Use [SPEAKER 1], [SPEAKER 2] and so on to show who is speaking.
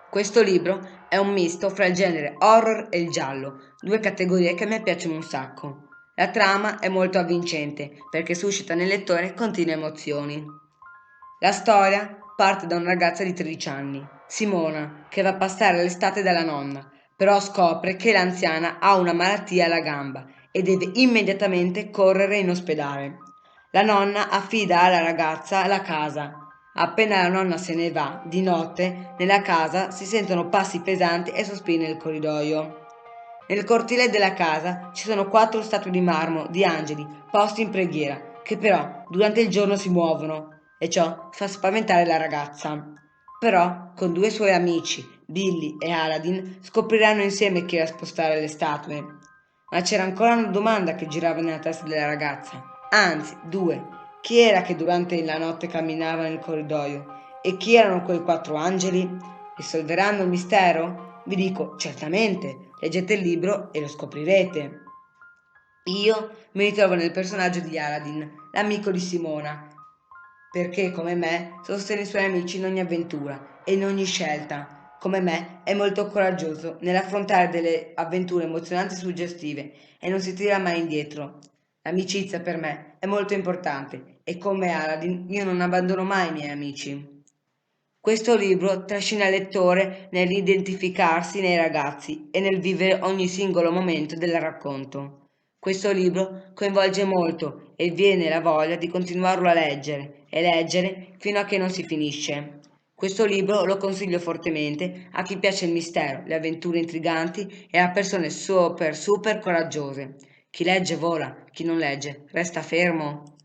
[SPEAKER 1] Questo libro è un misto fra il genere horror e il giallo, due categorie che a me piacciono un sacco. La trama è molto avvincente perché suscita nel lettore continue emozioni. La storia parte da una ragazza di 13 anni, Simona, che va a passare l'estate dalla nonna, però scopre che l'anziana ha una malattia alla gamba e deve immediatamente correre in ospedale. La nonna affida alla ragazza la casa. Appena la nonna se ne va, di notte, nella casa si sentono passi pesanti e sospiri nel corridoio. Nel cortile della casa ci sono quattro statue di marmo di angeli posti in preghiera, che però durante il giorno si muovono e ciò fa spaventare la ragazza. Però, con due suoi amici, Billy e Aladdin, scopriranno insieme chi era a spostare le statue. Ma c'era ancora una domanda che girava nella testa della ragazza. Anzi, due. Chi era che durante la notte camminava nel corridoio? E chi erano quei quattro angeli? Risolveranno il mistero? Vi dico, certamente, leggete il libro e lo scoprirete. Io mi ritrovo nel personaggio di Aladdin, l'amico di Simona, perché come me sostiene i suoi amici in ogni avventura e in ogni scelta. Come me è molto coraggioso nell'affrontare delle avventure emozionanti e suggestive e non si tira mai indietro. L'amicizia per me è molto importante e come Aladdin io non abbandono mai i miei amici. Questo libro trascina il lettore nell'identificarsi nei ragazzi e nel vivere ogni singolo momento del racconto. Questo libro coinvolge molto e viene la voglia di continuarlo a leggere e leggere fino a che non si finisce. Questo libro lo consiglio fortemente a chi piace il mistero, le avventure intriganti e a persone super super coraggiose. Chi legge vola, chi non legge resta fermo.